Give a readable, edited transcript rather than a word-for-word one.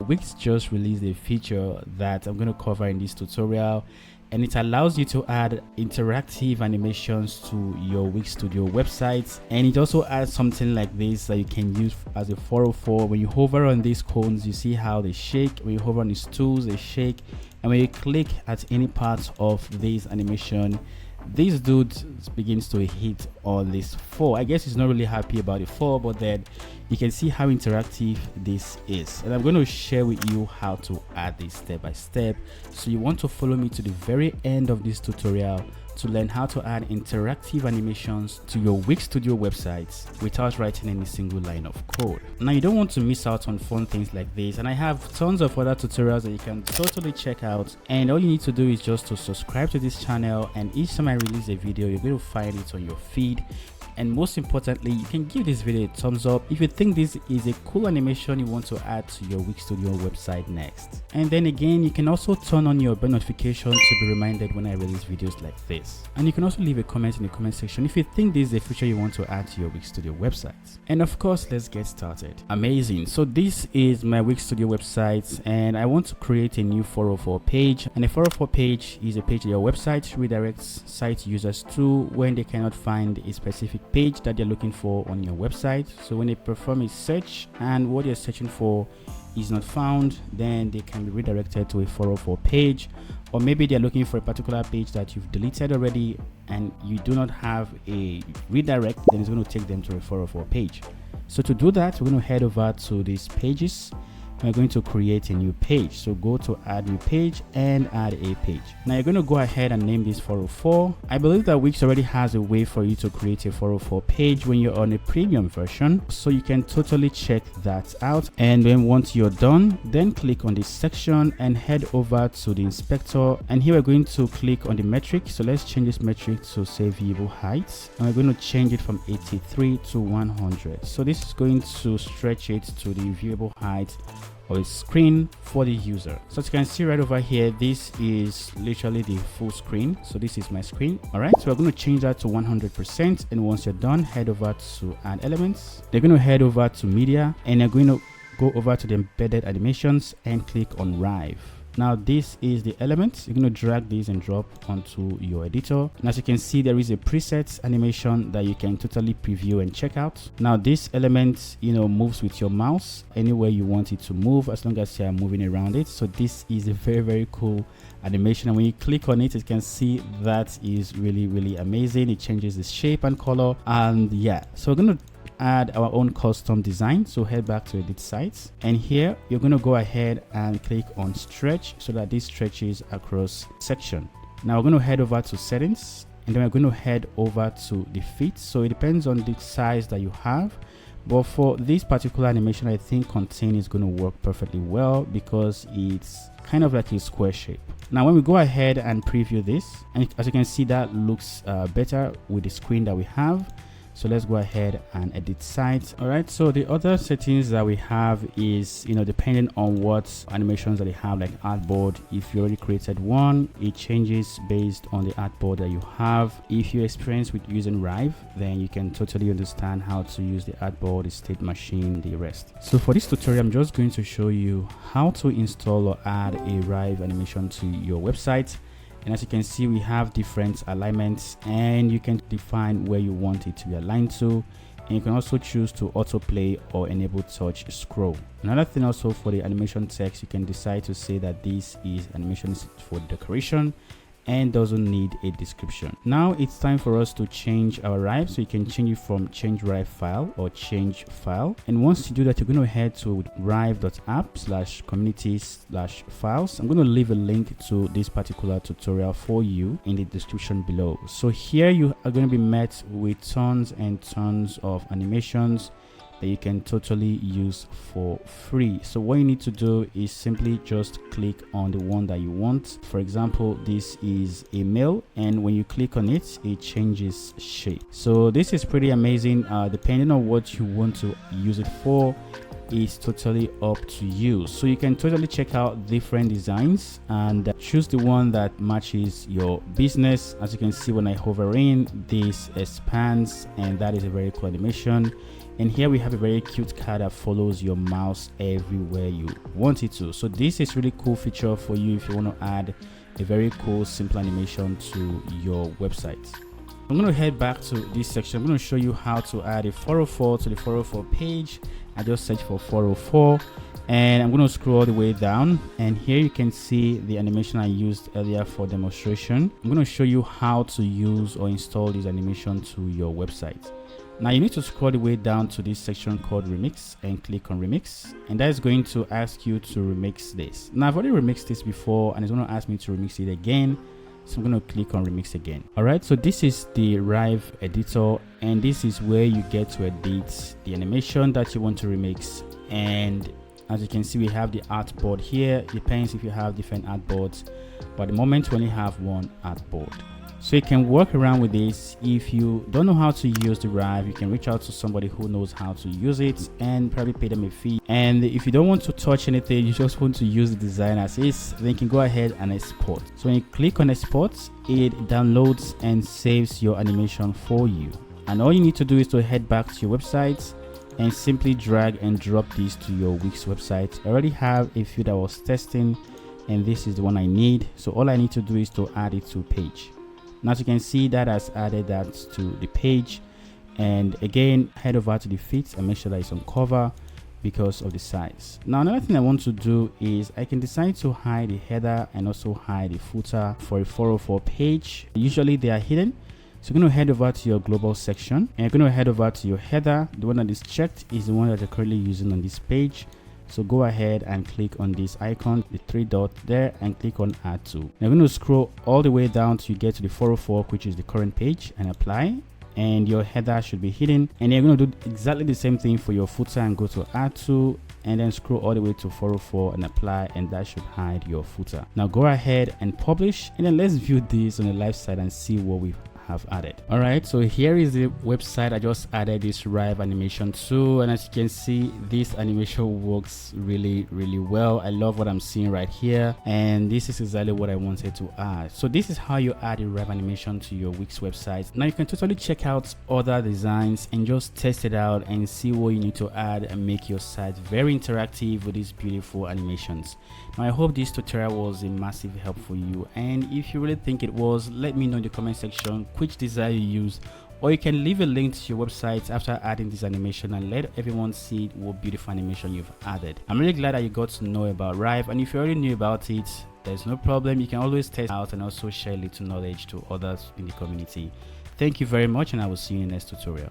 Wix just released a feature that I'm going to cover in this tutorial, and it allows you to add interactive animations to your Wix Studio website. And it also adds something like this that you can use as a 404. When you hover on these cones, you see how they shake. When you hover on these tools, they shake. And when you click at any part of this animation, this dude begins to hit on this 4. I guess he's not really happy about the 4, but then you can see how interactive this is. And I'm going to share with you how to add this step by step. So you want to follow me to the very end of this tutorial to learn how to add interactive animations to your Wix Studio websites without writing any single line of code. Now, you don't want to miss out on fun things like this, and I have tons of other tutorials that you can totally check out. And all you need to do is just to subscribe to this channel, and each time I release a video, you're going to find it on your feed. And most importantly, you can give this video a thumbs up if you think this is a cool animation you want to add to your Wix Studio website next. And then again, you can also turn on your bell notification to be reminded when I release videos like this. And you can also leave a comment in the comment section if you think this is a feature you want to add to your Wix Studio website. And of course, let's get started. Amazing. So this is my Wix Studio website, and I want to create a new 404 page. And a 404 page is a page that your website redirects site users to when they cannot find a specific page that they're looking for on your website. So when they perform a search and what they're searching for is not found, then they can be redirected to a 404 page. Or maybe they're looking for a particular page that you've deleted already and you do not have a redirect, then it's going to take them to a 404 page. So to do that, we're going to head over to these pages. We're going to create a new page. So go to add new page and add a page. Now you're going to go ahead and name this 404. I believe that Wix already has a way for you to create a 404 page when you're on a premium version, so you can totally check that out. And then once you're done, then click on this section and head over to the inspector, and here we're going to click on the metric. So let's change this metric to say viewable height, and we're going to change it from 83 to 100. So this is going to stretch it to the viewable height or a screen for the user. So as you can see right over here, this is literally the full screen. So this is my screen. All right, so we're going to change that to 100%. And once you're done, head over to add elements. They're going to head over to media, and you're going to go over to the embedded animations and click on Rive. Now this is the element. You're going to drag this and drop onto your editor. And as you can see, there is a preset animation that you can totally preview and check out. Now this element, moves with your mouse anywhere you want it to move, as long as you are moving around it. So this is a very, very cool animation, and when you click on it, you can see that is really, really amazing. It changes the shape and color, and yeah, so we're going to add our own custom design. So head back to edit sites, and here you're going to go ahead and click on stretch so that this stretches across section. Now we're going to head over to settings, and then we're going to head over to the fit. So it depends on the size that you have, but for this particular animation, I think contain is going to work perfectly well because it's kind of like a square shape. Now when we go ahead and preview this, and as you can see, that looks better with the screen that we have. So let's go ahead and edit sites. All right, so the other settings that we have is, depending on what animations that you have, like artboard. If you already created one, it changes based on the artboard that you have. If you experience with using Rive, then you can totally understand how to use the artboard, the state machine, the rest. So for this tutorial, I'm just going to show you how to install or add a Rive animation to your website. And as you can see, we have different alignments, and you can define where you want it to be aligned to. And you can also choose to autoplay or enable touch scroll. Another thing also, for the animation text, you can decide to say that this is animation for decoration and doesn't need a description. Now it's time for us to change our Rive. So you can change it from change Rive file or change file. And once you do that, you're going to head to rive.app/community/files. I'm going to leave a link to this particular tutorial for you in the description below. So here you are going to be met with tons and tons of animations that you can totally use for free. So what you need to do is simply just click on the one that you want. For example, this is a mail, and when you click on it, it changes shape. So this is pretty amazing. Depending on what you want to use it for is totally up to you. So you can totally check out different designs and choose the one that matches your business. As you can see, when I hover in, this expands, and that is a very cool animation. And here we have a very cute car that follows your mouse everywhere you want it to. So this is really cool feature for you if you want to add a very cool simple animation to your website. I'm going to head back to this section. I'm going to show you how to add a 404 to the 404 page. I just search for 404 and I'm going to scroll all the way down, and here you can see the animation I used earlier for demonstration. I'm going to show you how to use or install this animation to your website. Now you need to scroll the way down to this section called remix and click on remix, and that is going to ask you to remix this. Now I've already remixed this before and it's going to ask me to remix it again, so I'm going to click on remix again. Alright, so this is the Rive editor, and this is where you get to edit the animation that you want to remix. And as you can see, we have the artboard here. Depends if you have different artboards, but at the moment we only have one artboard. So you can work around with this. If you don't know how to use the Rive, you can reach out to somebody who knows how to use it and probably pay them a fee. And if you don't want to touch anything, you just want to use the design as is, then you can go ahead and export. So when you click on export, it downloads and saves your animation for you. And all you need to do is to head back to your website and simply drag and drop this to your Wix website. I already have a few that I was testing, and this is the one I need. So all I need to do is to add it to page. Now as you can see, that has added that to the page. And again, head over to the fit and make sure that it's on cover because of the size. Now another thing I want to do is I can decide to hide the header and also hide the footer for a 404 page. Usually they are hidden. So you're going to head over to your global section and you're going to head over to your header. The one that is checked is the one that you're currently using on this page. So go ahead and click on this icon, the 3 dots there, and click on add to. Now you're going to scroll all the way down till you get to the 404, which is the current page, and apply. And your header should be hidden. And you're going to do exactly the same thing for your footer and go to add to, and then scroll all the way to 404 and apply, and that should hide your footer. Now go ahead and publish, and then let's view this on the live side and see what we've have added. All right, so here is the website. I just added this Rive animation too, and as you can see, this animation works really well. I love what I'm seeing right here, and this is exactly what I wanted to add. So this is how you add a Rive animation to your Wix website. Now you can totally check out other designs and just test it out and see what you need to add and make your site very interactive with these beautiful animations. Now I hope this tutorial was a massive help for you, and if you really think it was, let me know in the comment section which design you use, or you can leave a link to your website after adding this animation and let everyone see what beautiful animation you've added. I'm really glad that you got to know about Rive, and if you already knew about it, there's no problem. You can always test out and also share little knowledge to others in the community. Thank you very much, and I will see you in the next tutorial.